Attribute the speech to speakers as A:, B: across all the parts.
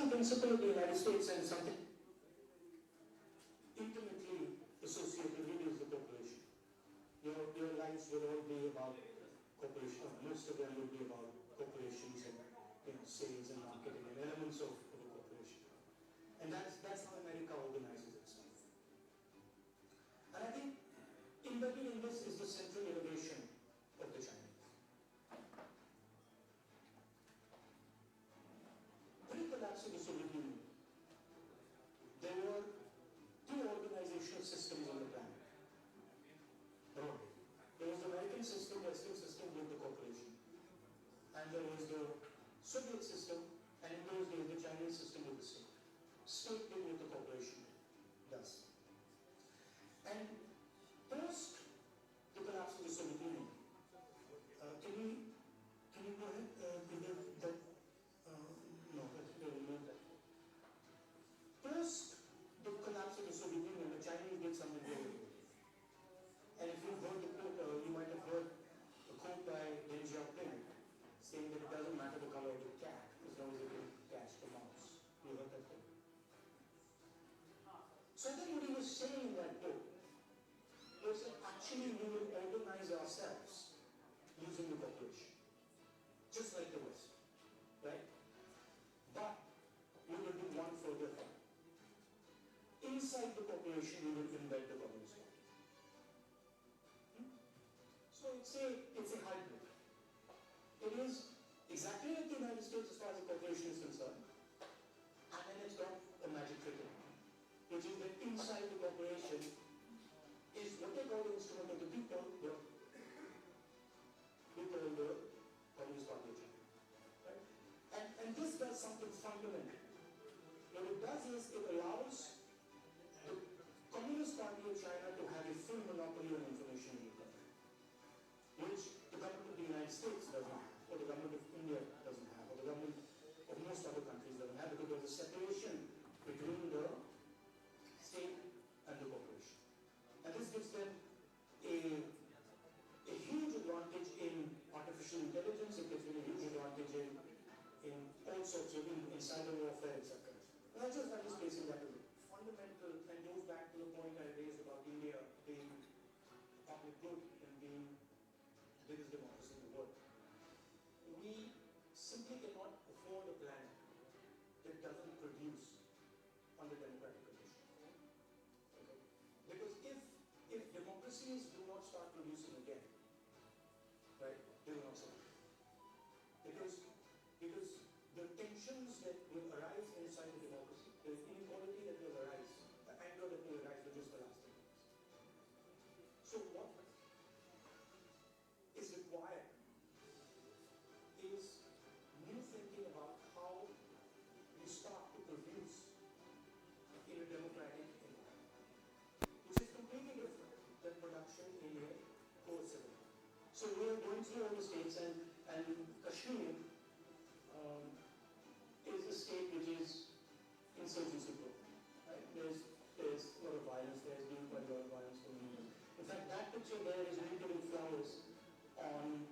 A: some principle of the United States and something intimately associated with the corporation. Your lives will all be about corporation. Most of them will be about corporations and sales and marketing and elements of a corporation. And that's how America organizes itself. And I think embedded in this is the central innovation of the Chinese. Pre-collapse of the Soviet Union, there were two organizational systems on the planet. There was the American system, Western system with the corporation. And there was the Soviet system, and in those days the Chinese system with the state. State did with the corporation does. And post the collapse of the Soviet Union, can you go ahead? No, we'll remove that. Post the collapse of the Soviet Union, the Chinese did something very good. And if you've heard the quote, you might have heard a quote by Deng Xiaoping saying that it doesn't matter the color of the cat as long as it can catch the mouse. You heard that quote? So I think what he was saying in that quote was that actually we will organize ourselves using the corporation, just like the West, right? But we will do one further thing. Inside the corporation, we will embed the Communist Party. So it's a hybrid. It is exactly like the United States as far as the corporation is concerned, and then it's got a magic trick in it, which is that inside the corporation is what they call the instrument of the people, the Communist Party of China. Right? And this does something fundamental. What it does is it allows the Communist Party of China to have a full monopoly on information in the country, which the government of the United States doesn't have, or the government of India doesn't have, or the government of most other countries doesn't have, because there's a separation between the state and the corporation. And this gives them a huge advantage in artificial intelligence, it gives them a huge advantage in all sorts of, in cyber warfare, etc. And I'm just placing that as fundamental, and goes back to the point I raised about India being public good and being the biggest democracy in the world. We simply cannot afford a planet that doesn't produce under democratic conditions. Okay? Because if democracies do not start producing again, right, they will not survive. Because the tensions that will arise inside the democracy, the inequality that will arise, the anger that will arise, will just the last thing. So what is required is new thinking about how we start to produce in a democratic environment, which is completely different than production in a coercive. So we are going through all the states, and Kashmir is a state which is insurgency prone. Right? There's a lot of violence. There's been quite a lot of violence going on. In fact, that picture there is me putting flowers on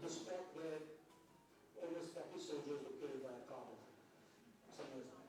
A: the spot where almost 40 soldiers were killed by a car some years back.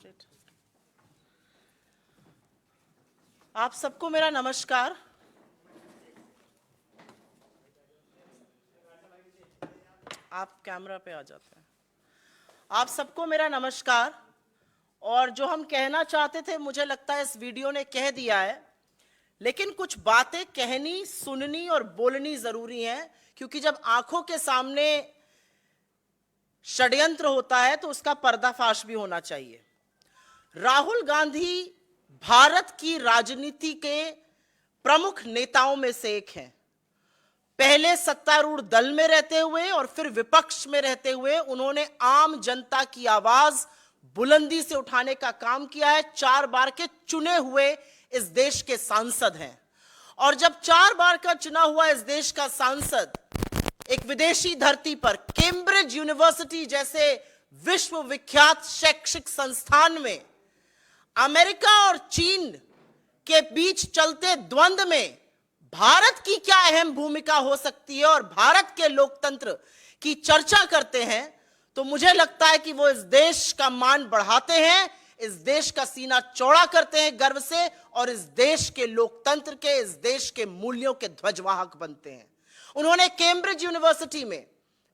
B: State. आप सबको मेरा नमस्कार। आप camera पे आ जाते हैं। आप सबको मेरा नमस्कार। और जो हम कहना चाहते थे मुझे लगता है इस वीडियो ने कह दिया है, लेकिन कुछ बातें कहनी, सुननी और बोलनी जरूरी है, क्योंकि जब आंखों के सामने षड्यंत्र होता है तो उसका पर्दाफाश भी होना चाहिए। राहुल गांधी भारत की राजनीति के प्रमुख नेताओं में से एक हैं। पहले सत्तारूढ़ दल में रहते हुए और फिर विपक्ष में रहते हुए उन्होंने आम जनता की आवाज बुलंदी से उठाने का काम किया है। 4 बार के चुने हुए इस देश के सांसद हैं, और जब 4 बार का चुना हुआ इस देश का सांसद एक विदेशी धरती पर कैम्ब्रिज यूनिवर्सिटी जैसे विश्व विख्यात शैक्षिक संस्थान में अमेरिका और चीन के बीच चलते द्वंद्व में भारत की क्या अहम भूमिका हो सकती है और भारत के लोकतंत्र की चर्चा करते हैं, तो मुझे लगता है कि वो इस देश का मान बढ़ाते हैं, इस देश का सीना चौड़ा करते हैं गर्व से, और इस देश के लोकतंत्र के, इस देश के मूल्यों के ध्वजवाहक बनते हैं। उन्होंने कैम्ब्रिज यूनिवर्सिटी में,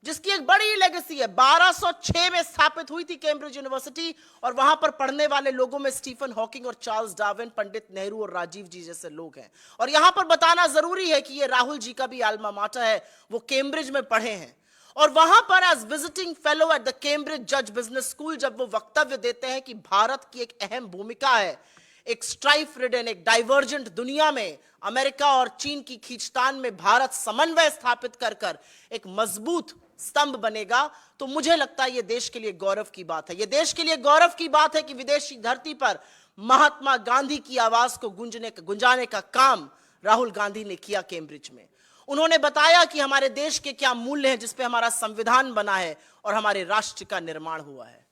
B: जिसकी एक बड़ी लेगेसी है, 1206 में स्थापित हुई थी कैम्ब्रिज यूनिवर्सिटी, और वहां पर पढ़ने वाले लोगों में स्टीफन हॉकिंग और चार्ल्स डार्विन, पंडित नेहरू और राजीव जी जैसे लोग हैं। और यहां पर बताना जरूरी है कि ये राहुल जी का भी आल्मा माटर है, वो कैम्ब्रिज में पढ़े हैं। और वहां पर as visiting fellow at the Cambridge जज बिजनेस स्कूल जब वो वक्तव्य देते हैं कि भारत की एक अहम भूमिका है एक स्ट्राइफ रिडन, एक डाइवर्जेंट दुनिया में अमेरिका और चीन की खींचतान में भारत समन्वय स्थापित कर कर एक मजबूत स्तंभ बनेगा, तो मुझे लगता है यह देश के लिए गौरव की बात है। यह देश के लिए गौरव की बात है कि विदेशी धरती पर महात्मा गांधी की आवाज को गुंजाने का काम राहुल गांधी ने किया कैम्ब्रिज में। उन्होंने बताया कि हमारे देश के क्या मूल्य हैं जिस पे हमारा संविधान बना है और हमारे राष्ट्र का निर्माण हुआ है।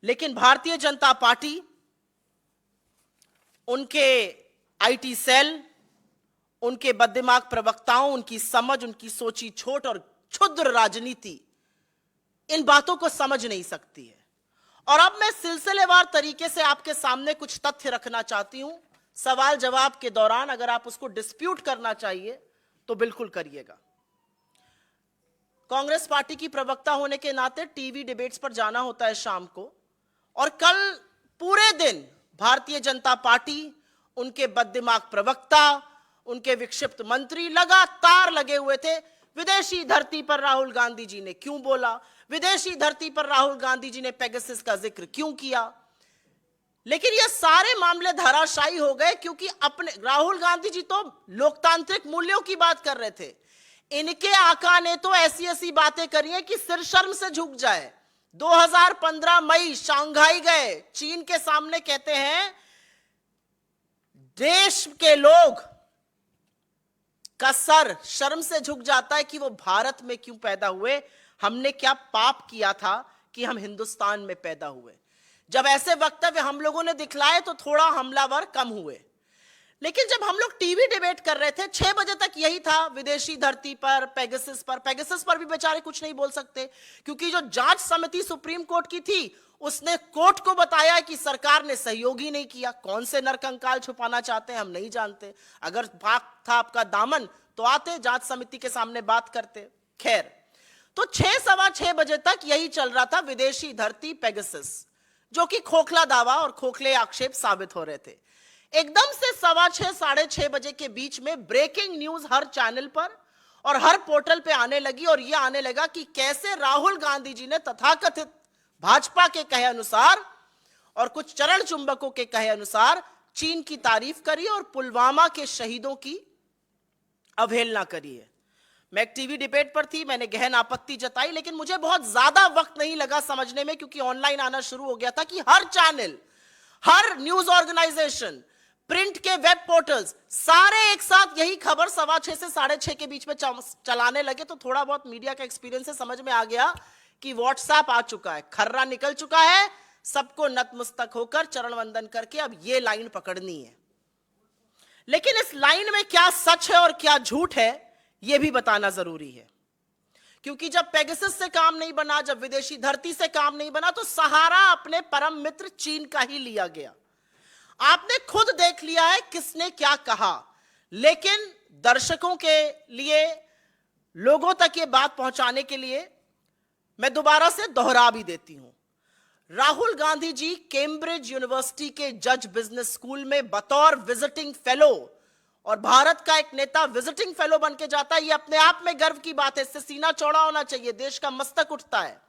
B: लेकिन भारतीय जनता पार्टी, उनके आईटी सेल, उनके बददिमाग प्रवक्ताओं, उनकी समझ, उनकी सोची छोट और क्षुद्र राजनीति इन बातों को समझ नहीं सकती है। और अब मैं सिलसिलेवार तरीके से आपके सामने कुछ तथ्य रखना चाहती हूं। सवाल जवाब के दौरान अगर आप उसको डिस्प्यूट करना चाहिए तो बिल्कुल करिएगा। कांग्रेस पार्टी की प्रवक्ता होने के नाते टीवी डिबेट्स पर जाना होता है शाम को, और कल पूरे दिन भारतीय जनता पार्टी, उनके बददिमाग प्रवक्ता, उनके विक्षिप्त मंत्री लगातार लगे हुए थे। विदेशी धरती पर राहुल गांधी जी ने क्यों बोला, विदेशी धरती पर राहुल गांधी जी ने पेगासस का जिक्र क्यों किया। लेकिन ये सारे मामले धराशायी हो गए, क्योंकि अपने राहुल गांधी जी तो लोकतांत्रिक मूल्यों की बात कर रहे थे। इनके आका ने तो ऐसी ऐसी बातें करी हैं कि सिर शर्म से झुक जाए। 2015 मई शंघाई गए, चीन के सामने कहते हैं देश के लोग का सर शर्म से झुक जाता है कि वो भारत में क्यों पैदा हुए, हमने क्या पाप किया था कि हम हिंदुस्तान में पैदा हुए। जब ऐसे वक्तव्य हम लोगों ने दिखलाए तो थोड़ा हमलावर कम हुए। लेकिन जब हम लोग टीवी डिबेट कर रहे थे 6 बजे तक यही था, विदेशी धरती पर, पेगासस पर भी बेचारे कुछ नहीं बोल सकते, क्योंकि जो जांच समिति सुप्रीम कोर्ट की थी उसने कोर्ट को बताया कि सरकार ने सहयोग ही नहीं किया। कौन से नरकंकाल छुपाना चाहते हैं हम नहीं जानते। अगर भाग था आपका दामन तो आते जांच समिति के सामने बात करते। खैर, तो 6-6:15 बजे तक यही चल रहा था, विदेशी धरती, पेगासस, जो कि खोखला दावा और खोखले आक्षेप साबित हो रहे थे। एकदम से 6:15-6:30 बजे के बीच में ब्रेकिंग न्यूज हर चैनल पर और हर पोर्टल पे आने लगी, और यह आने लगा कि कैसे राहुल गांधी जी ने तथाकथित भाजपा के कहे अनुसार और कुछ चरण चुंबकों के कहे अनुसार चीन की तारीफ करी और पुलवामा के शहीदों की अवहेलना करी है। मैं एक टीवी डिबेट पर थी, मैंने गहन आपत्ति जताई, लेकिन मुझे बहुत ज्यादा वक्त नहीं लगा समझने में, क्योंकि ऑनलाइन आना शुरू हो गया था कि हर चैनल, हर न्यूज ऑर्गेनाइजेशन, प्रिंट के वेब पोर्टल्स, सारे एक साथ यही खबर 6:15 से 6:30 के बीच में चलाने लगे। तो थोड़ा बहुत मीडिया का एक्सपीरियंस से समझ में आ गया कि व्हाट्सएप आ चुका है, खर्रा निकल चुका है, सबको नतमस्तक होकर चरण वंदन करके अब ये लाइन पकड़नी है। लेकिन इस लाइन में क्या सच है और क्या झूठ है यह भी बताना जरूरी है, क्योंकि जब पेगासस से काम नहीं बना, जब विदेशी धरती से काम नहीं बना, तो सहारा अपने परम मित्र चीन का ही लिया गया। आपने खुद देख लिया है किसने क्या कहा, लेकिन दर्शकों के लिए, लोगों तक ये बात पहुंचाने के लिए मैं दोबारा से दोहरा भी देती हूं। राहुल गांधी जी कैम्ब्रिज यूनिवर्सिटी के जज बिजनेस स्कूल में बतौर विजिटिंग फेलो, और भारत का एक नेता विजिटिंग फेलो बन के जाता है, ये अपने आप में गर्व की बात है, इससे सीना चौड़ा होना चाहिए, देश का मस्तक उठता है।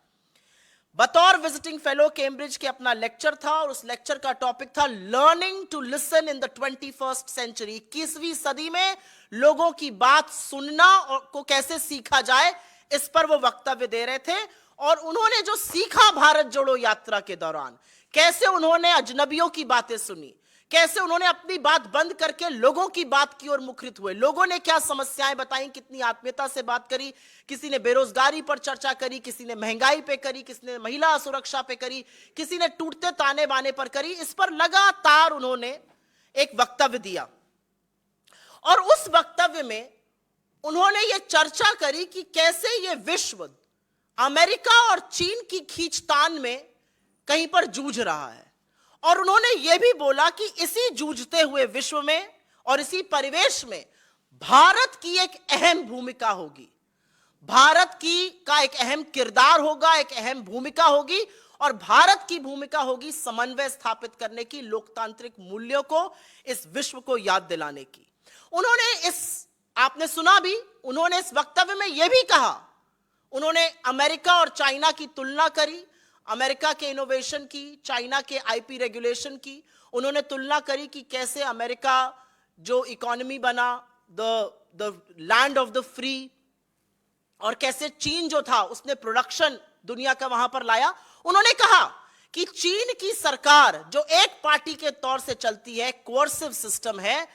B: बतौर विजिटिंग फेलो कैम्ब्रिज के अपना लेक्चर था, और उस लेक्चर का टॉपिक था learning to listen in the 21st century. 21वीं सदी में लोगों की बात सुनना और को कैसे सीखा जाए, इस पर वो वक्तव्य दे रहे थे। और उन्होंने जो सीखा भारत जोड़ो यात्रा के दौरान, कैसे उन्होंने अजनबियों की बातें सुनी, कैसे उन्होंने अपनी बात बंद करके लोगों की बात की ओर मुखरित हुए, लोगों ने क्या समस्याएं बताई, कितनी आत्मीयता से बात करी, किसी ने बेरोजगारी पर चर्चा करी, किसी ने महंगाई पे करी, किसी ने महिला सुरक्षा पे करी, किसी ने टूटते ताने बाने पर करी। इस पर लगातार उन्होंने एक वक्तव्य दिया, और उस वक्तव्य में उन्होंने ये चर्चा करी कि कैसे ये विश्व अमेरिका और चीन की खींचतान में कहीं पर जूझ रहा है। और उन्होंने यह भी बोला कि इसी जूझते हुए विश्व में और इसी परिवेश में भारत की एक अहम भूमिका होगी, भारत का एक अहम किरदार होगा, एक अहम भूमिका होगी, और भारत की भूमिका होगी समन्वय स्थापित करने की, लोकतांत्रिक मूल्यों को इस विश्व को याद दिलाने की। उन्होंने आपने सुना भी, उन्होंने इस वक्तव्य में यह भी कहा, उन्होंने अमेरिका और चाइना की तुलना करी, अमेरिका के इनोवेशन की, चाइना के आईपी रेगुलेशन की। उन्होंने तुलना करी कि कैसे अमेरिका जो इकोनॉमी बना, the land of the free, और कैसे चीन जो था उसने प्रोडक्शन दुनिया का वहां पर लाया। उन्होंने कहा कि चीन की सरकार जो एक पार्टी के तौर से चलती है, कोर्सिव सिस्टम है,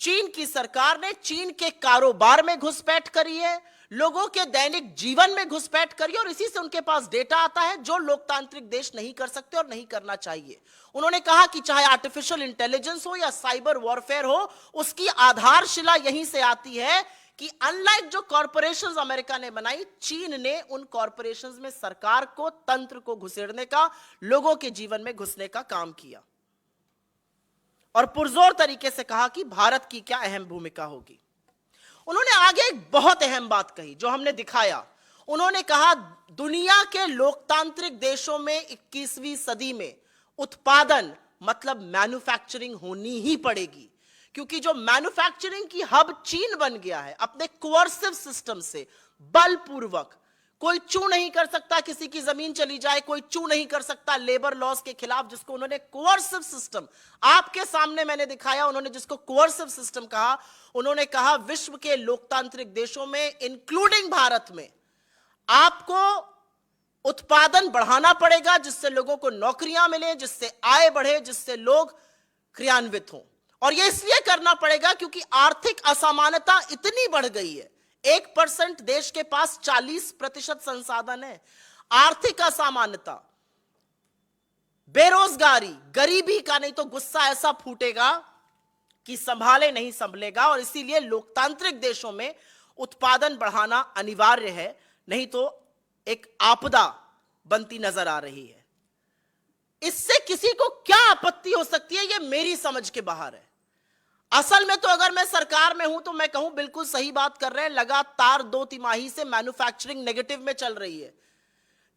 B: चीन की सरकार ने चीन के कारोबार में घुसपैठ करी है, लोगों के दैनिक जीवन में घुसपैठ करी, और इसी से उनके पास डेटा आता है जो लोकतांत्रिक देश नहीं कर सकते और नहीं करना चाहिए। उन्होंने कहा कि चाहे आर्टिफिशियल इंटेलिजेंस हो या साइबर वॉरफेयर हो, उसकी आधारशिला यहीं से आती है कि अनलाइक जो कॉरपोरेशंस अमेरिका ने बनाई, चीन ने उन कॉरपोरेशंस में सरकार को, तंत्र को घुसेड़ने का, लोगों के जीवन में घुसने का काम किया। और पुरजोर तरीके से कहा कि भारत की क्या अहम भूमिका होगी। उन्होंने आगे एक बहुत अहम बात कही जो हमने दिखाया। उन्होंने कहा दुनिया के लोकतांत्रिक देशों में 21वीं सदी में उत्पादन मतलब मैन्युफैक्चरिंग होनी ही पड़ेगी, क्योंकि जो मैन्युफैक्चरिंग की हब चीन बन गया है अपने कोर्सिव सिस्टम से, बलपूर्वक, कोई चू नहीं कर सकता, किसी की जमीन चली जाए कोई चू नहीं कर सकता लेबर लॉस के खिलाफ, जिसको उन्होंने कोर्सिव सिस्टम, आपके सामने मैंने दिखाया, उन्होंने जिसको कोर्सिव सिस्टम कहा। उन्होंने कहा विश्व के लोकतांत्रिक देशों में इंक्लूडिंग भारत में आपको उत्पादन बढ़ाना पड़ेगा, जिससे लोगों को नौकरियां मिले, जिससे आय बढ़े, जिससे लोग क्रियान्वित हों। और यह इसलिए करना पड़ेगा क्योंकि आर्थिक असमानता इतनी बढ़ गई है। 1% देश के पास 40% संसाधन है। आर्थिक असमानता, बेरोजगारी, गरीबी का नहीं तो गुस्सा ऐसा फूटेगा कि संभाले नहीं संभलेगा। और इसीलिए लोकतांत्रिक देशों में उत्पादन बढ़ाना अनिवार्य है, नहीं तो एक आपदा बनती नजर आ रही है। इससे किसी को क्या आपत्ति हो सकती है, यह मेरी समझ के बाहर है। असल में तो अगर मैं सरकार में हूं तो मैं कहूं बिल्कुल सही बात कर रहे हैं, लगातार 2 तिमाही से मैन्युफैक्चरिंग नेगेटिव में चल रही है।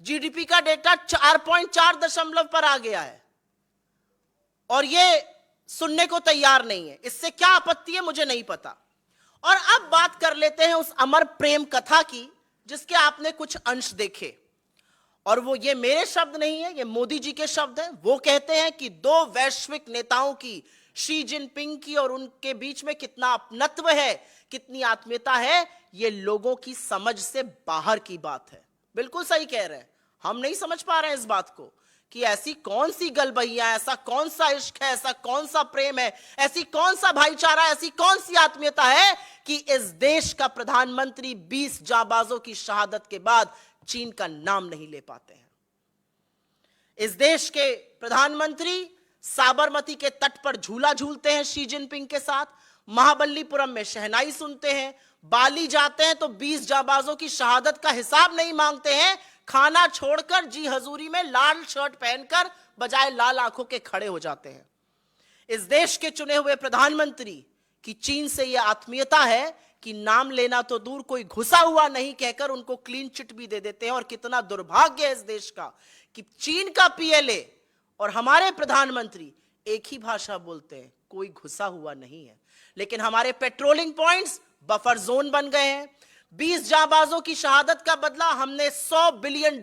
B: जीडीपी का डेटा 4.4 दशमलव पर आ गया है, और यह सुनने को तैयार नहीं है। इससे क्या आपत्ति है मुझे नहीं पता। और अब बात कर लेते हैं उस अमर प्रेम कथा की जिसके आपने कुछ अंश देखे, और वो ये मेरे शब्द नहीं है, ये मोदी जी के शब्द हैं। वो कहते हैं कि 2 वैश्विक नेताओं की, शी जिनपिंग की और उनके बीच में कितना अपनत्व है, कितनी आत्मीयता है, ये लोगों की समझ से बाहर की बात है। बिल्कुल सही कह रहे हैं, हम नहीं समझ पा रहे हैं इस बात को कि ऐसी कौन सी गलबहियां, ऐसा कौन सा इश्क है, ऐसा कौन सा प्रेम है, ऐसी कौन सा भाईचारा, ऐसी कौन सी आत्मीयता है कि इस देश का प्रधानमंत्री 20 जांबाजों की शहादत के बाद चीन का नाम नहीं ले पाते हैं। इस देश के प्रधानमंत्री साबरमती के तट पर झूला झूलते हैं शी जिनपिंग के साथ, महाबलीपुरम में शहनाई सुनते हैं, बाली जाते हैं तो 20 जाबाजों की शहादत का हिसाब नहीं मांगते हैं, खाना छोड़कर जी हजूरी में लाल शर्ट पहनकर बजाय लाल आंखों के खड़े हो जाते हैं। इस देश के चुने हुए प्रधानमंत्री की चीन से यह आत्मीयता है कि नाम लेना तो दूर, कोई घुसा हुआ नहीं कहकर उनको क्लीन चिट भी दे देते हैं। और कितना दुर्भाग्य है इस देश का कि चीन का पीएलए और हमारे प्रधानमंत्री एक ही भाषा बोलते हैं, कोई घुसा हुआ नहीं है। लेकिन हमारे पेट्रोलिंग पॉइंट्स बफर जोन बन गए हैं। 20 जाबाजों की शहादत का बदला हमने $100 बिलियन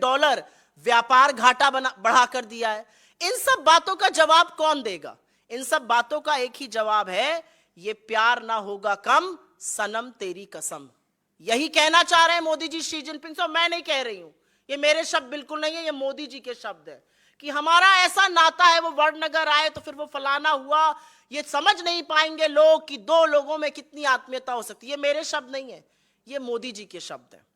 B: व्यापार घाटा बढ़ा कर दिया है। इन सब बातों का जवाब कौन देगा? इन सब बातों का एक ही जवाब है, ये प्यार ना होगा कम, सनम तेरी कसम। यही कहना चाह रहे हैं मोदी जी शी जिनपिंग से। मैं नहीं कह रही हूं, ये मेरे शब्द बिल्कुल नहीं है, ये मोदी जी के शब्द है कि हमारा ऐसा नाता है, वो वड़नगर आए तो फिर वो फलाना हुआ। ये समझ नहीं पाएंगे लोग कि दो लोगों में कितनी आत्मीयता हो सकती है। ये मेरे शब्द नहीं है, ये मोदी जी के शब्द है।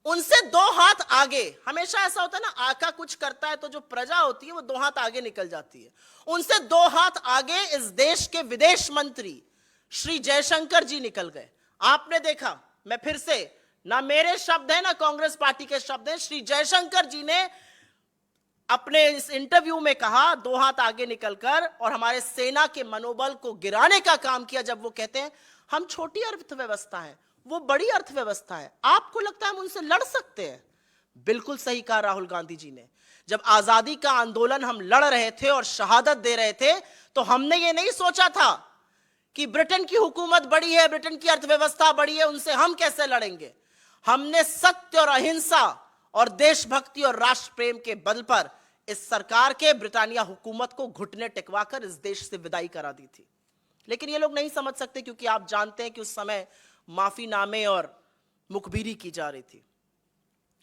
B: उनसे 2 हाथ आगे, हमेशा ऐसा होता है ना, आका कुछ करता है तो जो प्रजा होती है वो 2 हाथ आगे निकल जाती है। उनसे 2 हाथ आगे इस देश के विदेश मंत्री श्री जयशंकर जी निकल गए। आपने देखा, मैं फिर से, ना मेरे शब्द हैं ना कांग्रेस पार्टी के शब्द हैं, श्री जयशंकर जी ने अपने इस इंटरव्यू में कहा 2 हाथ आगे निकलकर, और हमारे सेना के मनोबल को गिराने का काम किया जब वो कहते हैं हम छोटी अर्थव्यवस्था है, वो बड़ी अर्थव्यवस्था है, आपको लगता है हम उनसे लड़ सकते हैं? बिल्कुल सही कहा राहुल गांधी जी ने। जब आजादी का आंदोलन हम लड़ रहे थे और शहादत दे रहे थे तो हमने ये नहीं सोचा था कि ब्रिटेन की हुकूमत बड़ी है, ब्रिटेन की अर्थव्यवस्था बड़ी है, उनसे हम कैसे लड़ेंगे। हमने सत्य और अहिंसा और देशभक्ति और राष्ट्र प्रेम के बल पर इस सरकार के ब्रिटानिया हुकूमत को घुटने टिकवाकर इस देश से विदाई करा दी थी। लेकिन ये लोग नहीं समझ सकते, क्योंकि आप जानते हैं कि उस समय माफीनामे और मुखबिरी की जा रही थी।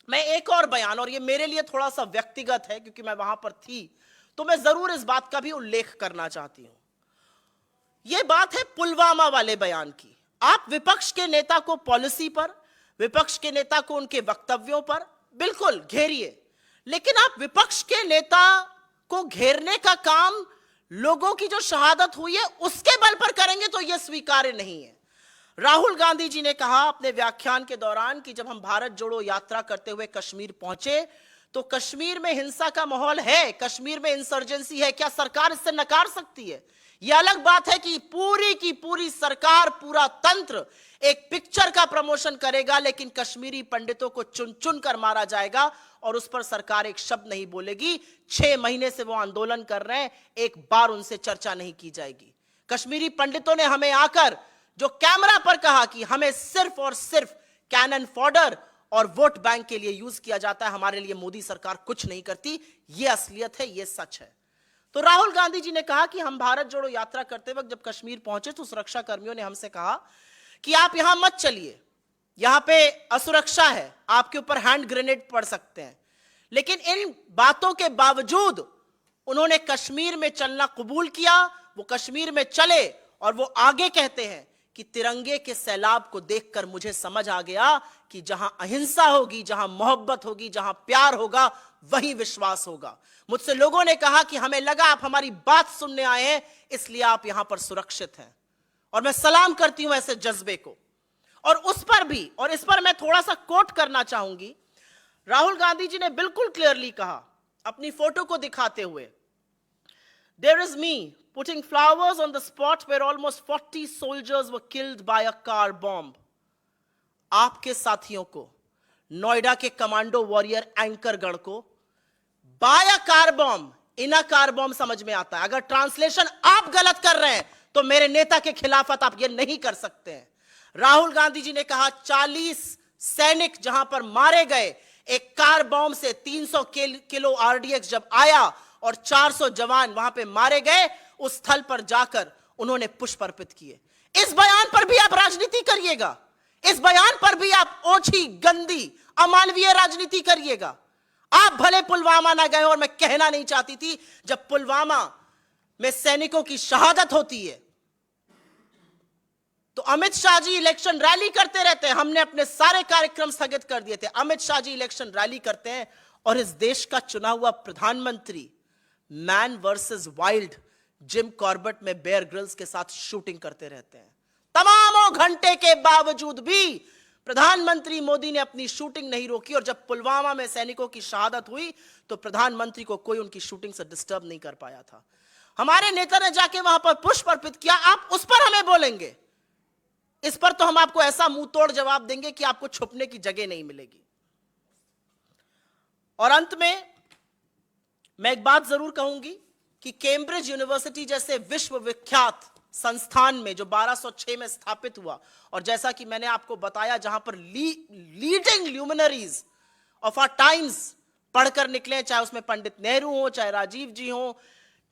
B: मैं एक और बयान, और ये मेरे लिए थोड़ा सा व्यक्तिगत है क्योंकि मैं वहां पर थी, तो मैं जरूर इस बात का भी उल्लेख करना चाहती हूं। यह बात है पुलवामा वाले बयान की। आप विपक्ष के नेता को पॉलिसी पर, विपक्ष के नेता को उनके वक्तव्यों पर बिल्कुल घेरिए, लेकिन आप विपक्ष के नेता को घेरने का काम लोगों की जो शहादत हुई है उसके बल पर करेंगे तो यह स्वीकार्य नहीं है। राहुल गांधी जी ने कहा अपने व्याख्यान के दौरान कि जब हम भारत जोड़ो यात्रा करते हुए कश्मीर पहुंचे तो कश्मीर में हिंसा का माहौल है, कश्मीर में इंसर्जेंसी है, क्या सरकार इससे नकार सकती है? यह अलग बात है कि पूरी की पूरी सरकार, पूरा तंत्र एक पिक्चर का प्रमोशन करेगा, लेकिन कश्मीरी पंडितों को चुन चुन कर मारा जाएगा और उस पर सरकार एक शब्द नहीं बोलेगी। 6 महीने से वो आंदोलन कर रहे हैं, एक बार उनसे चर्चा नहीं की जाएगी। कश्मीरी पंडितों ने हमें आकर जो कैमरा पर कहा कि हमें सिर्फ और सिर्फ कैनन फॉडर और वोट बैंक के लिए यूज किया जाता है, हमारे लिए मोदी सरकार कुछ नहीं करती, यह असलियत है, यह सच है। तो राहुल गांधी जी ने कहा कि हम भारत जोड़ो यात्रा करते वक्त जब कश्मीर पहुंचे तो सुरक्षा कर्मियों ने हमसे कहा कि आप यहां मत चलिए, यहां पे असुरक्षा है, आपके ऊपर हैंड ग्रेनेड पड़ सकते हैं। लेकिन इन बातों के बावजूद उन्होंने कश्मीर में चलना कबूल किया। वो कश्मीर में चले और वो आगे कहते हैं कि तिरंगे के सैलाब को देखकर मुझे समझ आ गया कि जहां अहिंसा होगी, जहां मोहब्बत होगी, जहां प्यार होगा, वहीं विश्वास होगा। मुझसे लोगों ने कहा कि हमें लगा आप हमारी बात सुनने आए हैं, इसलिए आप यहां पर सुरक्षित हैं, और मैं सलाम करती हूं ऐसे जज्बे को। और उस पर भी, और इस पर मैं थोड़ा सा कोट करना चाहूंगी, राहुल गांधी जी ने बिल्कुल क्लियरली कहा अपनी फोटो को दिखाते हुए, there is me putting flowers on the spot where almost 40 soldiers were killed by a car bomb. आपके साथियों को, नोएडा के कमांडो वॉरियर एंकर गण को by a car bomb, in a car bomb समझ में आता है। अगर ट्रांसलेशन आप गलत कर रहे हैं तो मेरे नेता के खिलाफत आप ये नहीं कर सकते हैं। राहुल गांधी जी ने कहा 40 सैनिक जहां पर मारे गए, एक कार बॉम्ब से 300 किलो आरडीएक्स जब आया और 400 जवान वहां पे मारे गए, उस स्थल पर जाकर उन्होंने पुष्प अर्पित किए। इस बयान पर भी आप राजनीति करिएगा, इस बयान पर भी आप ओछी, गंदी, अमानवीय राजनीति करिएगा। आप भले पुलवामा ना गए, और मैं कहना नहीं चाहती थी, जब पुलवामा में सैनिकों की शहादत होती है तो अमित शाह जी इलेक्शन रैली करते रहते हैं। हमने अपने सारे कार्यक्रम स्थगित कर दिए थे। अमित शाह जी इलेक्शन रैली करते हैं और इस देश का चुना हुआ प्रधानमंत्री man versus wild Jim Corbett में बेयर ग्रिल्स के साथ शूटिंग करते रहते हैं। तमामों घंटे के बावजूद भी प्रधानमंत्री मोदी ने अपनी शूटिंग नहीं रोकी, और जब पुलवामा में सैनिकों की शहादत हुई तो प्रधानमंत्री को कोई उनकी शूटिंग से डिस्टर्ब नहीं कर पाया था। हमारे नेता ने जाके वहां पर पुष्प अर्पित किया, आप उस पर हमें बोलेंगे? इस पर तो हम आपको ऐसा मुंह तोड़ जवाब देंगे कि आपको छुपने की जगह नहीं मिलेगी। और अंत में मैं एक बात जरूर कहूंगी कि कैम्ब्रिज यूनिवर्सिटी जैसे विश्वविख्यात संस्थान में जो 1206 में स्थापित हुआ, और जैसा कि मैंने आपको बताया जहां पर leading luminaries of our times पढ़कर निकले, चाहे उसमें पंडित नेहरू हो, चाहे राजीव जी हो,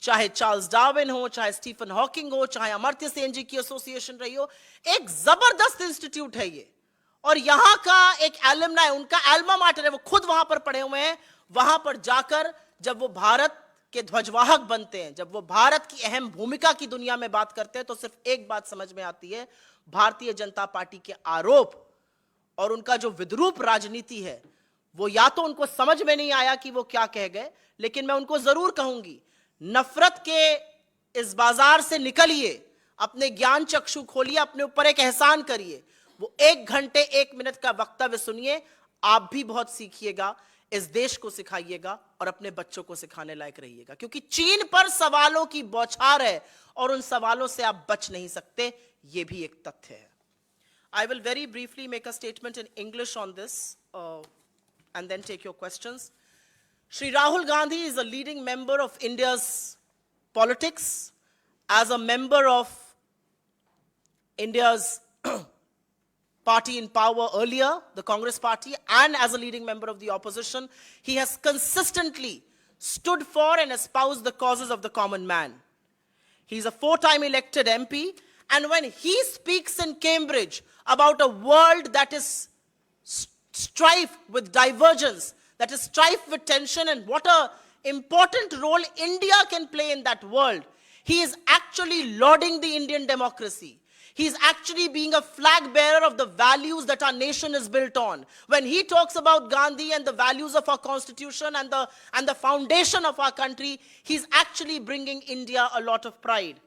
B: चाहे चार्ल्स डार्विन हो, चाहे स्टीफन हॉकिंग हो, चाहे अमर्त्य सेन जी की एसोसिएशन रही हो, एक जबरदस्त इंस्टीट्यूट है ये। और यहां का एक एलुमनाई, उनका एल्मा माटर है, वो खुद वहां पर पढ़े हुए हैं। वहां पर जाकर जब वो भारत के ध्वजवाहक बनते हैं, जब वो भारत की अहम भूमिका की दुनिया में बात करते हैं, तो सिर्फ एक बात समझ में आती है, भारतीय जनता पार्टी के आरोप और उनका जो विद्रूप राजनीति है, वो या तो उनको समझ में नहीं आया कि वो क्या कह गए, लेकिन मैं उनको जरूर कहूंगी, नफरत के इस बाजार से निकलिए, अपने ज्ञान चक्षु खोलिए, अपने ऊपर एक एहसान करिए, वो 1 घंटे 1 मिनट का वक्तव्य सुनिए, आप भी बहुत सीखिएगा, इस देश को सिखाइएगा और अपने बच्चों को सिखाने लायक रहिएगा, क्योंकि चीन पर सवालों की बौछार है और उन सवालों से आप बच नहीं सकते, यह भी एक तथ्य है। I will very briefly make a statement in English on this and then take your questions. Shri Rahul Gandhi is a leading member of India's politics, as a member of India's party in power earlier, the Congress party, and as a leading member of the opposition. He has consistently stood for and espoused the causes of the common man. He's a 4-time elected MP, and when he speaks in Cambridge about a world that is strife with divergence, that is strife with tension, and what an important role India can play in that world, he is actually lauding the Indian democracy. He is actually being a flag bearer of the values that our nation is built on. When he talks about Gandhi and the values of our constitution and the foundation of our country, he's actually bringing India a lot of pride.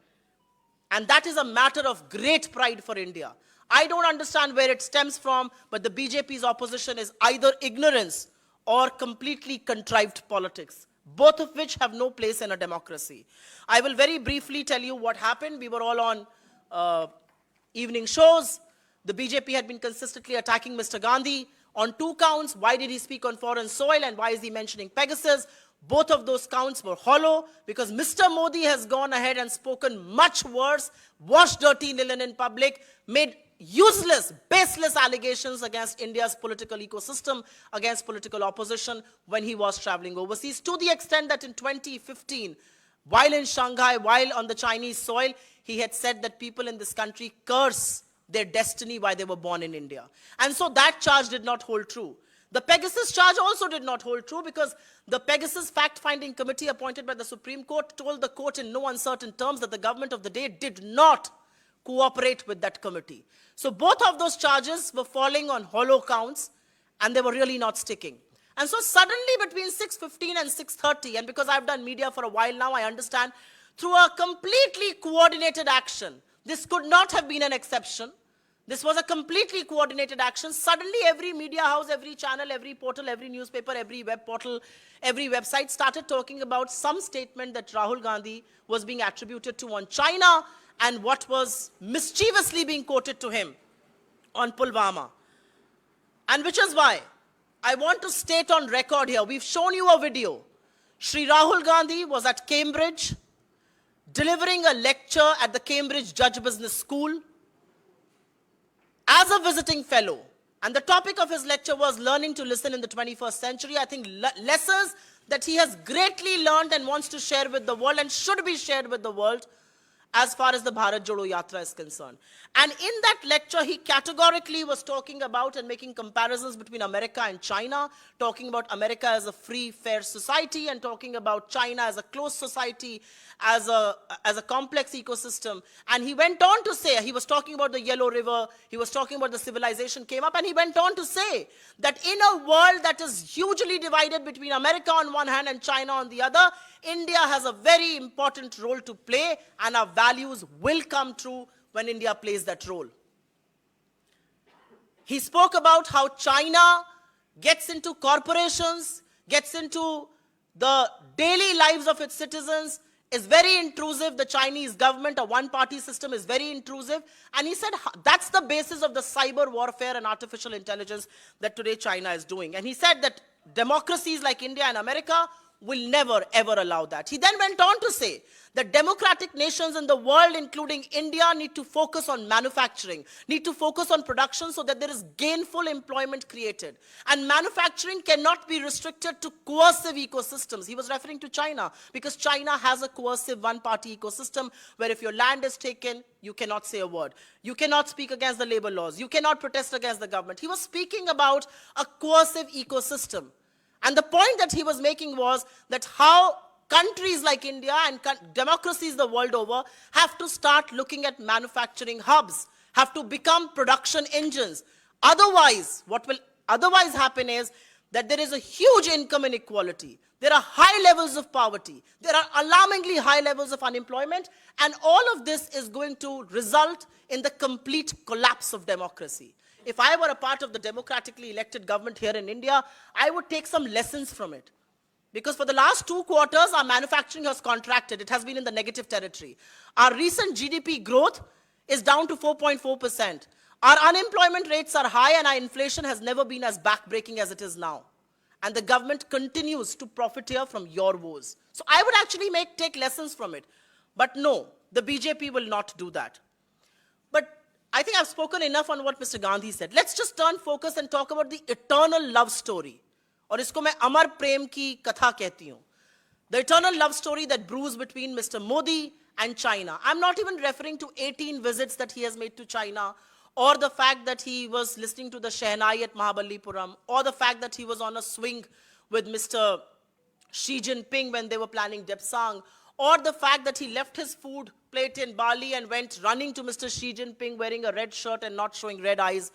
B: And that is a matter of great pride for India. I don't understand where it stems from, but the BJP's opposition is either ignorance or completely contrived politics, both of which have no place in a democracy. I will very briefly tell you what happened. We were all on evening shows. The BJP had been consistently attacking Mr. Gandhi on 2 counts. Why did he speak on foreign soil, and why is he mentioning Pegasus? Both of those counts were hollow, because Mr. Modi has gone ahead and spoken much worse, washed dirty linen in public, made useless, baseless allegations against India's political ecosystem, against political opposition when he was traveling overseas, to the extent that in 2015, while in Shanghai, while on the Chinese soil, he had said that people in this country curse their destiny why they were born in India. And so that charge did not hold true. The Pegasus charge also did not hold true, because the Pegasus fact-finding committee appointed by the Supreme Court told the court in no uncertain terms that the government of the day did not cooperate with that committee. So both of those charges were falling on hollow counts, and they were really not sticking. And so suddenly between 6:15 and 6:30, and because I've done media for a while now, I understand, through a completely coordinated action, this could not have been an exception. This was a completely coordinated action. Suddenly every media house, every channel, every portal, every newspaper, every web portal, every website started talking about some statement that Rahul Gandhi was being attributed to on China, and what was mischievously being quoted to him on Pulwama. And which is why I want to state on record here, we've shown you a video. Shri Rahul Gandhi was at Cambridge, delivering a lecture at the Cambridge Judge Business School as a visiting fellow. And the topic of his lecture was learning to listen in the 21st century. I think lessons that he has greatly learned and wants to share with the world, and should be shared with the world. as far as the Bharat Jodo Yatra is concerned. And in that lecture, he categorically was talking about and making comparisons between America and China, talking about America as a free, fair society, and talking about China as a closed society, as a complex ecosystem. And he went on to say, he was talking about the Yellow River, he was talking about the civilization came up, and he went on to say that in a world that is hugely divided between America on one hand and China on the other, India has a very important role to play, and our values will come true when India plays that role. He spoke about how China gets into corporations, gets into the daily lives of its citizens, is very intrusive. The Chinese government, a one-party system, is very intrusive. And he said that's the basis of the cyber warfare and artificial intelligence that today China is doing. And he said that democracies like India and America will never, ever allow that. He then went on to say that democratic nations in the world, including India, need to focus on manufacturing, need to focus on production so that there is gainful employment created. And manufacturing cannot be restricted to coercive ecosystems. He was referring to China, because China has a coercive one-party ecosystem where if your land is taken, you cannot say a word. You cannot speak against the labor laws. You cannot protest against the government. He was speaking about a coercive ecosystem. And the point that he was making was that how countries like India and democracies the world over have to start looking at manufacturing hubs, have to become production engines. Otherwise, what will otherwise happen is that there is a huge income inequality. There are high levels of poverty. There are alarmingly high levels of unemployment. And all of this is going to result in the complete collapse of democracy. If I were a part of the democratically elected government here in India, I would take some lessons from it. Because for the last 2 quarters, our manufacturing has contracted. It has been in the negative territory. Our recent GDP growth is down to 4.4%. Our unemployment rates are high, and our inflation has never been as backbreaking as it is now. And the government continues to profiteer from your woes. So I would actually take lessons from it. But no, the BJP will not do that. But I think I've spoken enough on what Mr. Gandhi said. Let's just turn focus and talk about the eternal love story. और इसको मैं अमर प्रेम की कथा कहती हूँ. The eternal love story that brews between Mr. Modi and China. I'm not even referring to 18 visits that he has made to China, or the fact that he was listening to the Shehnai at Mahabalipuram, or the fact that he was on a swing with Mr. Xi Jinping when they were planning Depsang, or the fact that he left his food plate in Bali and went running to Mr. Xi Jinping wearing a red shirt and not showing red eyes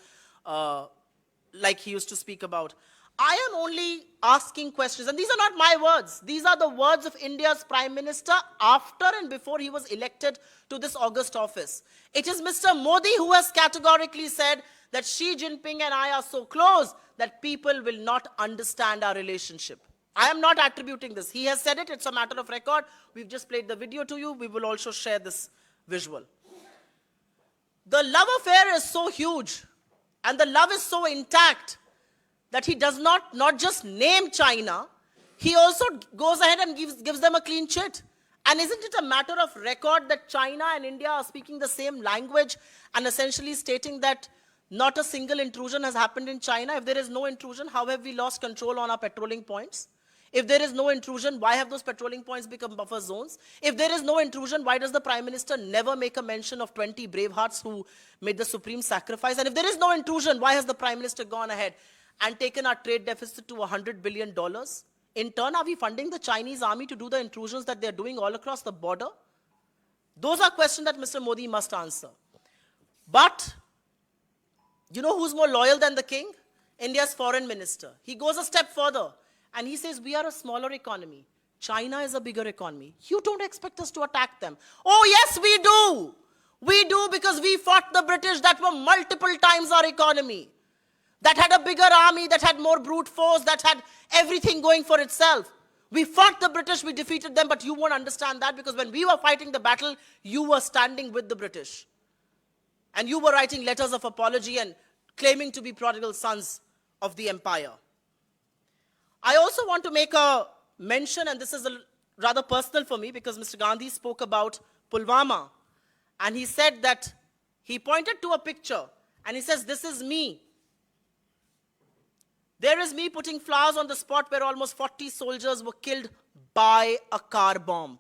B: like he used to speak about. I am only asking questions, and these are not my words. These are the words of India's Prime Minister after and before he was elected to this August office. It is Mr. Modi who has categorically said that Xi Jinping and I are so close that people will not understand our relationship. I am not attributing this. He has said it. It's a matter of record. We've just played the video to you. We will also share this visual. The love affair is so huge, and the love is so intact, that he does not just name China, he also goes ahead and gives them a clean chit. And isn't it a matter of record that China and India are speaking the same language and essentially stating that not a single intrusion has happened in China? If there is no intrusion, how have we lost control on our patrolling points? If there is no intrusion, why have those patrolling points become buffer zones? If there is no intrusion, why does the Prime Minister never make a mention of 20 brave hearts who made the supreme sacrifice? And if there is no intrusion, why has the Prime Minister gone ahead and taken our trade deficit to $100 billion? In turn, are we funding the Chinese army to do the intrusions that they're doing all across the border? Those are questions that Mr. Modi must answer. But, you know who's more loyal than the king? India's foreign minister. He goes a step further and he says, we are a smaller economy. China is a bigger economy. You don't expect us to attack them. Oh yes, we do. We do, because we fought the British that were multiple times our economy, that had a bigger army, that had more brute force, that had everything going for itself. We fought the British, we defeated them, but you won't understand that, because when we were fighting the battle, you were standing with the British. And you were writing letters of apology and claiming to be prodigal sons of the empire. I also want to make a mention, and this is rather personal for me, because Mr. Gandhi spoke about Pulwama. And he said that, he pointed to a picture, and he says, this is me. There is me putting flowers on the spot where almost 40 soldiers were killed by a car bomb.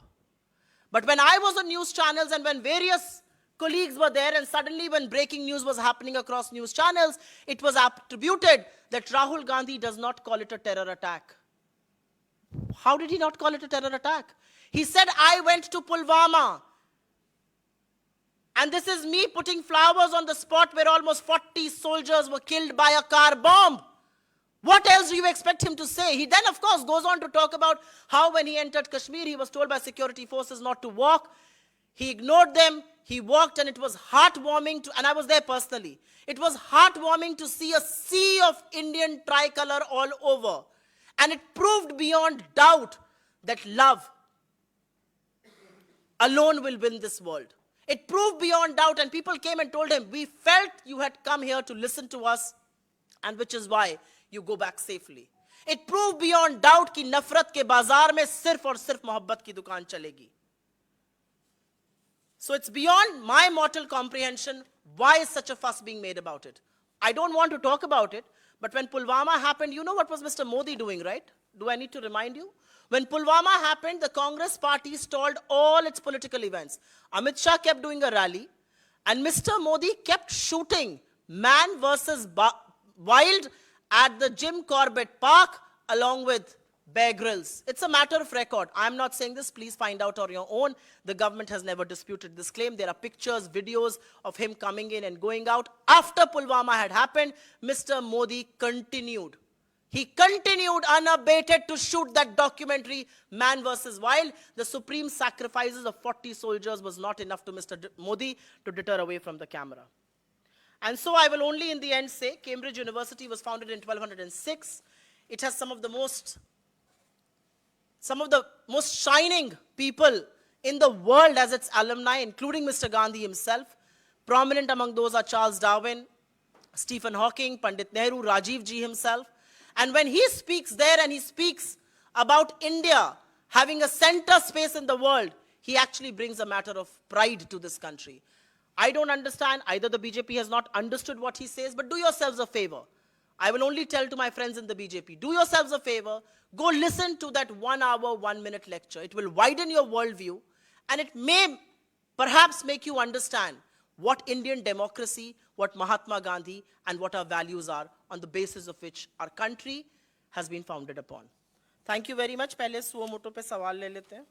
B: But when I was on news channels and when various colleagues were there and suddenly when breaking news was happening across news channels, it was attributed that Rahul Gandhi does not call it a terror attack. How did he not call it a terror attack? He said, I went to Pulwama. And this is me putting flowers on the spot where almost 40 soldiers were killed by a car bomb. What else do you expect him to say? He then, of course, goes on to talk about how when he entered Kashmir, he was told by security forces not to walk. He ignored them. He walked, and it was heartwarming to, and I was there personally. It was heartwarming to see a sea of Indian tricolor all over. And it proved beyond doubt that love alone will win this world. It proved beyond doubt, and people came and told him, we felt you had come here to listen to us, and which is why you go back safely. It proved beyond doubt कि नफरत के बाजार में सिर्फ और सिर्फ मोहब्बत की दुकान चलेगी. So it's beyond my mortal comprehension why is such a fuss being made about it. I don't want to talk about it, but when Pulwama happened, you know what was Mr. Modi doing, right? Do I need to remind you? When Pulwama happened, the Congress party stalled all its political events. Amit Shah kept doing a rally, and Mr. Modi kept shooting man versus wild at the Jim Corbett Park along with Bear Grylls. It's a matter of record. I'm not saying this. Please find out on your own. The government has never disputed this claim. There are pictures, videos of him coming in and going out. After Pulwama had happened, Mr. Modi continued. He continued unabated to shoot that documentary, Man vs. Wild. The supreme sacrifices of 40 soldiers was not enough to Mr. Modi to deter away from the camera. And so I will only in the end say, Cambridge University was founded in 1206. It has some of the most shining people in the world as its alumni, including Mr. Gandhi himself. Prominent among those are Charles Darwin, Stephen Hawking, Pandit Nehru, Rajiv Ji himself. And when he speaks there and he speaks about India having a center space in the world, he actually brings a matter of pride to this country. I don't understand, either the BJP has not understood what he says, but do yourselves a favor. I will only tell to my friends in the BJP, do yourselves a favor, go listen to that 1 hour, 1 minute lecture. It will widen your worldview, and it may perhaps make you understand what Indian democracy, what Mahatma Gandhi, and what our values are, on the basis of which our country has been founded upon. Thank you very much. पहले suo motu पे सवाल ले लेते हैं.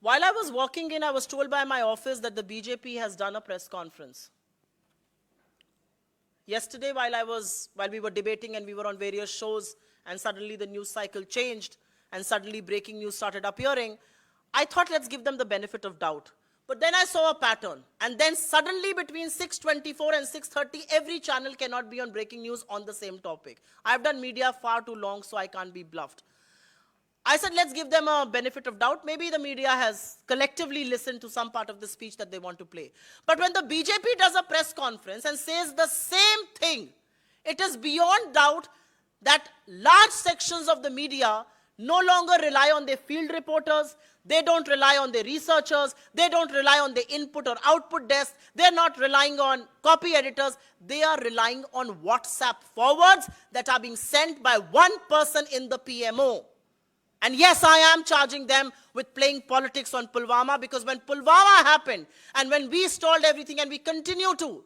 B: While I was walking in, I was told by my office that the BJP has done a press conference. Yesterday, while we were debating and we were on various shows, and suddenly the news cycle changed, and suddenly breaking news started appearing, I thought, let's give them the benefit of doubt. But then I saw a pattern, and then suddenly between 6:24 and 6:30, every channel cannot be on breaking news on the same topic. I've done media far too long, so I can't be bluffed. I said, let's give them a benefit of doubt. Maybe the media has collectively listened to some part of the speech that they want to play. But when the BJP does a press conference and says the same thing, it is beyond doubt that large sections of the media no longer rely on their field reporters, they don't rely on their researchers, they don't rely on the input or output desk, they're not relying on copy editors, they are relying on WhatsApp forwards that are being sent by one person in the PMO. And yes, I am charging them with playing politics on Pulwama, because when Pulwama happened and when we stalled everything and we continue to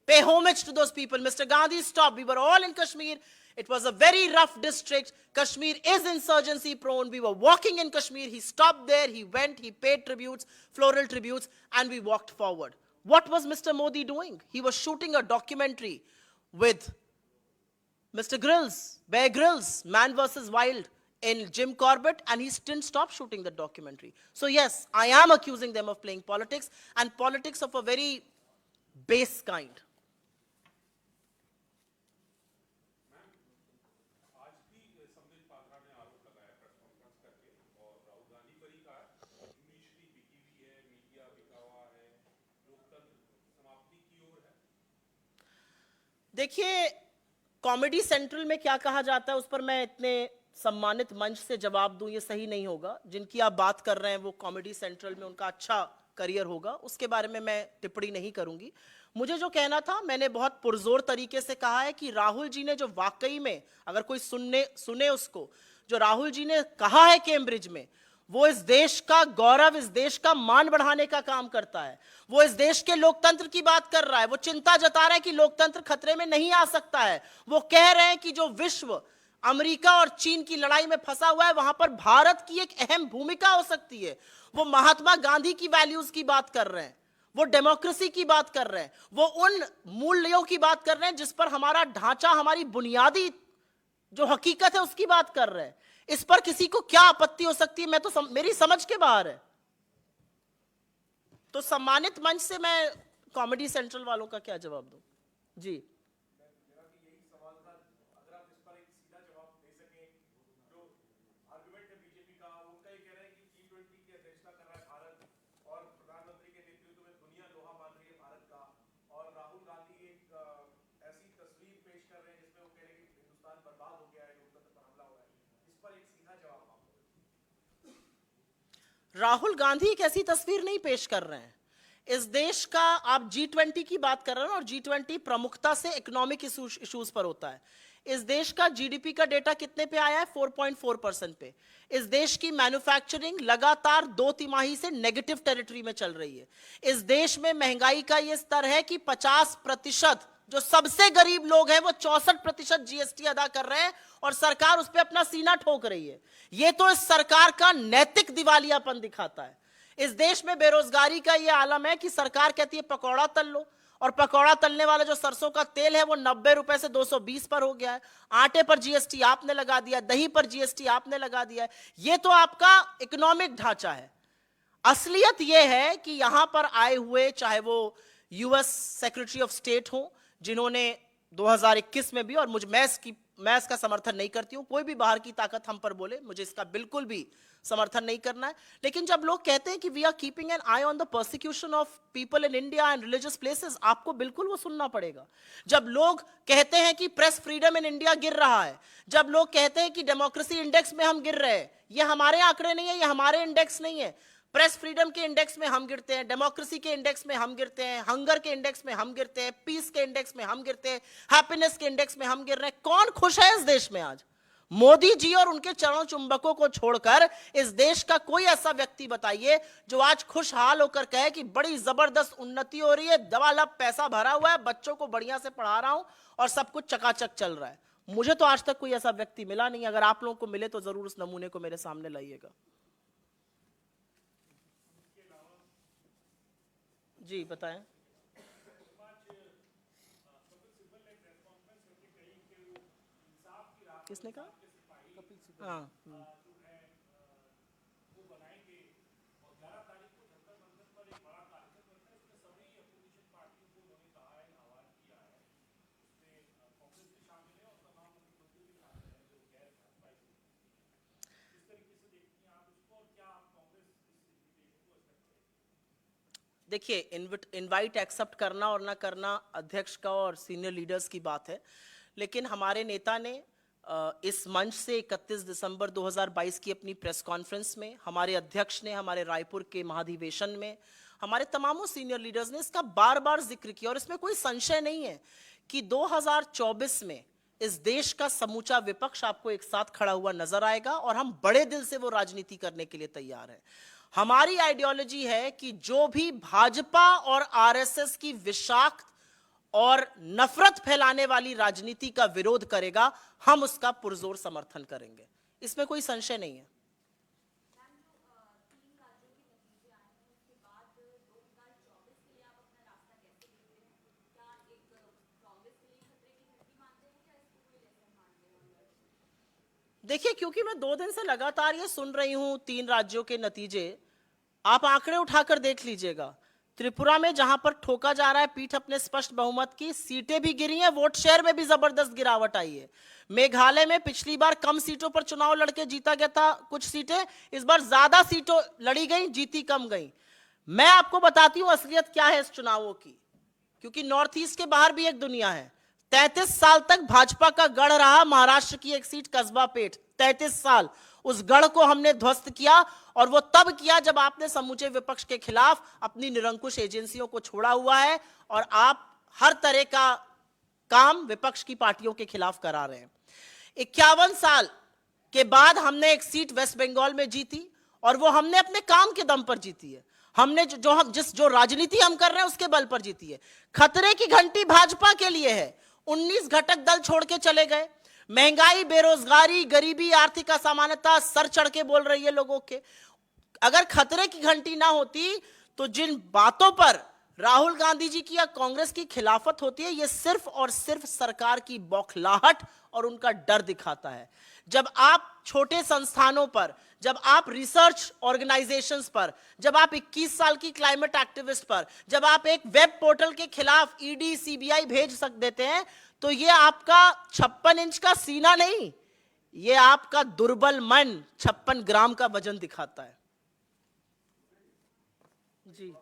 B: pay homage to those people, Mr. Gandhi stopped. We were all in Kashmir. It was a very rough district. Kashmir is insurgency prone. We were walking in Kashmir. He stopped there. He went. He paid tributes, floral tributes, and we walked forward. What was Mr. Modi doing? He was shooting a documentary with Mr. Grylls, Bear Grylls, Man vs. Wild, in Jim Corbett, and he didn't stop shooting the documentary. So yes, I am accusing them of playing politics, and politics of a very base kind. देखिए, comedy central में क्या कहा जाता है उस पर मैं इतने सम्मानित मंच से जवाब दूं, ये सही नहीं होगा. जिनकी आप बात कर रहे हैं वो कॉमेडी सेंट्रल में उनका अच्छा करियर होगा, उसके बारे में मैं टिप्पणी नहीं करूंगी। मुझे जो कहना था, मैंने बहुत पुरजोर तरीके से कहा है कि राहुल जी ने जो वाकई में, अगर कोई सुने उसको, जो राहुल जी ने कहा है कैम्ब्रिज में, वो इस देश का गौरव, इस देश का मान बढ़ाने का काम करता है। वो इस देश के लोकतंत्र की बात कर रहा है। वो चिंता जता रहा है कि लोकतंत्र खतरे में नहीं आ सकता है। वो कह रहे हैं कि जो विश्व अमेरिका और चीन की लड़ाई में फंसा हुआ है, वहां पर भारत की एक अहम भूमिका हो सकती है। वो महात्मा गांधी की वैल्यूज की बात कर रहे हैं, वो डेमोक्रेसी की बात कर रहे हैं, वो उन मूल्यों की बात कर रहे हैं जिस पर हमारा ढांचा, हमारी बुनियादी जो हकीकत है उसकी बात कर रहे हैं। इस पर किसी को क्या आपत्ति हो सकती है, मैं तो मेरी समझ के बाहर है। तो सम्मानित मंच से मैं कॉमेडी सेंट्रल वालों का क्या जवाब दूं? जी, राहुल गांधी एक ऐसी तस्वीर नहीं पेश कर रहे हैं। इस देश का, आप G20 की बात कर रहे हैं, और G20 प्रमुखता से इकोनॉमिक इश्यूज पर होता है। इस देश का जीडीपी का डेटा कितने पे आया है? 4.4% पे। इस देश की मैन्युफैक्चरिंग लगातार 2 तिमाही से नेगेटिव टेरिटरी में चल रही है। इस देश में महंगाई का यह स्तर है कि 50%, जो सबसे गरीब लोग हैं वो 64% जीएसटी अदा कर रहे हैं, और सरकार उस पर अपना सीना ठोक रही है। यह तो इस सरकार का नैतिक दिवालियापन दिखाता है। इस देश में बेरोजगारी का यह आलम है कि सरकार कहती है पकौड़ा तल लो, और पकौड़ा तलने वाला जो सरसों का तेल है वो 90 रुपए से 220 पर हो गया है। आटे पर जीएसटी आपने लगा दिया, दही पर जीएसटी आपने लगा दिया है। ये तो आपका इकोनॉमिक ढांचा है। असलियत यह है कि यहां पर आए हुए, चाहे वो यूएस सेक्रेटरी ऑफ स्टेट हो, जिन्होंने 2021 में भी, और मैं इसका समर्थन नहीं करती हूं, कोई भी बाहर की ताकत हम पर बोले, मुझे इसका बिल्कुल भी समर्थन नहीं करना है। लेकिन जब लोग कहते हैं कि we are keeping an eye on the persecution of people in India and religious places, आपको बिल्कुल वो सुनना पड़ेगा। जब लोग कहते हैं कि प्रेस फ्रीडम इन इंडिया गिर रहा है, जब लोग कहते हैं कि डेमोक्रेसी इंडेक्स में हम गिर रहे हैं, ये हमारे आंकड़े नहीं है, ये हमारे इंडेक्स नहीं है। प्रेस फ्रीडम के इंडेक्स में हम गिरते हैं, डेमोक्रेसी के इंडेक्स में हम गिरते हैं, हंगर के इंडेक्स में हम गिरते हैं, पीस के इंडेक्स में हम गिरते हैं, हैप्पीनेस के इंडेक्स में हम गिर रहे हैं। कौन खुश है इस देश में आज? मोदी जी और उनके चरण चुंबकों को छोड़कर इस देश का कोई ऐसा व्यक्ति बताइए जो आज खुशहाल होकर कहे कि बड़ी जबरदस्त उन्नति हो रही है, दवालब पैसा भरा हुआ है, बच्चों को बढ़िया से पढ़ा रहा हूं और सब कुछ चकाचक चल रहा है। मुझे तो आज तक कोई ऐसा व्यक्ति मिला नहीं। अगर आप लोगों को मिले तो जरूर उस नमूने को मेरे सामने लाइएगा। जी बताएं। किसने कहा? हाँ, देखिए, इनवाइट एक्सेप्ट करना और ना करना अध्यक्ष का और सीनियर लीडर्स की बात है, लेकिन हमारे नेता ने इस मंच से 31 दिसंबर 2022 की अपनी प्रेस कॉन्फ्रेंस में, हमारे अध्यक्ष ने हमारे रायपुर के महाधिवेशन में, हमारे तमामों सीनियर लीडर्स ने इसका बार बार जिक्र किया, और इसमें कोई संशय नहीं है कि 2024 में इस देश का समूचा विपक्ष आपको एक साथ खड़ा हुआ नजर आएगा, और हम बड़े दिल से वो राजनीति करने के लिए तैयार हैं। हमारी आइडियोलॉजी है कि जो भी भाजपा और आरएसएस की विषाक्त और नफरत फैलाने वाली राजनीति का विरोध करेगा, हम उसका पुरजोर समर्थन करेंगे, इसमें कोई संशय नहीं है। देखिए, क्योंकि मैं 2 दिन से लगातार ये सुन रही हूं 3 राज्यों के नतीजे, आप आंकड़े उठाकर देख लीजिएगा। त्रिपुरा में जहां पर ठोका जा रहा है पीठ अपने स्पष्ट बहुमत की, सीटें भी गिरी हैं, वोट शेयर में भी जबरदस्त गिरावट आई है। मेघालय में पिछली बार कम सीटों पर चुनाव लड़के जीता गया था कुछ सीटें, इस बार ज्यादा सीटों लड़ी गई, जीती कम गई। मैं आपको बताती हूं असलियत क्या है इस चुनावों की, क्योंकि नॉर्थ ईस्ट के बाहर भी एक दुनिया है। 33 साल तक भाजपा का गढ़ रहा महाराष्ट्र की एक सीट कस्बा पेठ। 33 साल उस गढ़ को हमने ध्वस्त किया, और वो तब किया जब आपने समूचे विपक्ष के खिलाफ अपनी निरंकुश एजेंसियों को छोड़ा हुआ है, और आप हर तरह का काम विपक्ष की पार्टियों के खिलाफ करा रहे हैं। 51 साल के बाद हमने एक सीट वेस्ट बंगाल में जीती, और वो हमने अपने काम के दम पर जीती है। हमने जो राजनीति हम कर रहे हैं उसके बल पर जीती है। खतरे की घंटी भाजपा के लिए है। 19 घटक दल छोड़ के चले गए। महंगाई, बेरोजगारी, गरीबी, आर्थिक असमानता सर चढ़ के बोल रही है लोगों के। अगर खतरे की घंटी ना होती तो जिन बातों पर राहुल गांधी जी की या कांग्रेस की खिलाफत होती है, ये सिर्फ और सिर्फ सरकार की बौखलाहट और उनका डर दिखाता है। जब आप छोटे संस्थानों पर, जब आप रिसर्च ऑर्गेनाइजेशंस पर, जब आप 21 साल की क्लाइमेट एक्टिविस्ट पर, जब आप एक वेब पोर्टल के खिलाफ ईडी, सीबीआई भेज देते हैं, तो ये आपका 56 इंच का सीना नहीं, ये आपका दुर्बल मन 56 ग्राम का वजन दिखाता है। जी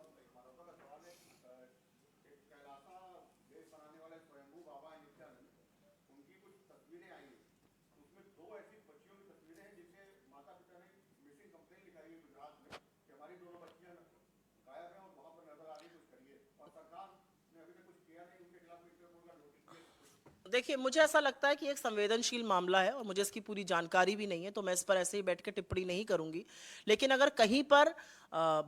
B: देखिए, मुझे ऐसा लगता है कि एक संवेदनशील मामला है और मुझे इसकी पूरी जानकारी भी नहीं है, तो मैं इस पर ऐसे ही बैठ के टिप्पणी नहीं करूंगी। लेकिन अगर कहीं पर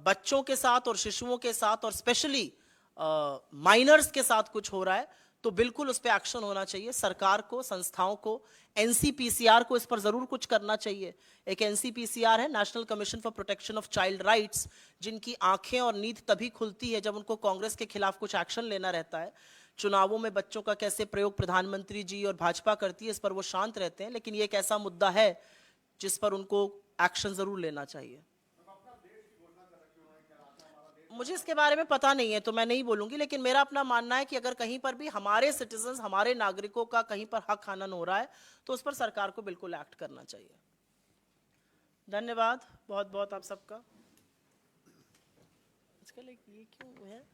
B: बच्चों के साथ और शिशुओं के साथ और स्पेशली माइनर्स के साथ कुछ हो रहा है, तो बिल्कुल उस पर एक्शन होना चाहिए। सरकार को, संस्थाओं को, एनसीपीसीआर को इस पर जरूर कुछ करना चाहिए। एक एनसीपीसीआर है, national commission for protection of child rights, जिनकी आंखें और नींद तभी खुलती है जब उनको कांग्रेस के खिलाफ कुछ एक्शन लेना रहता है। चुनावों में बच्चों का कैसे प्रयोग प्रधानमंत्री जी और भाजपा करती है, इस पर वो शांत रहते हैं, लेकिन ये एक ऐसा मुद्दा है जिस पर उनको एक्शन जरूर लेना चाहिए। मुझे इसके बारे में पता नहीं है तो मैं नहीं बोलूंगी, लेकिन मेरा अपना मानना है कि अगर कहीं पर भी हमारे सिटीजन्स, हमारे नागरिकों का कहीं पर हक हनन हो रहा है, तो उस पर सरकार को बिल्कुल एक्ट करना चाहिए। धन्यवाद बहुत बहुत आप सबका। इसके लिए ये क्यों है?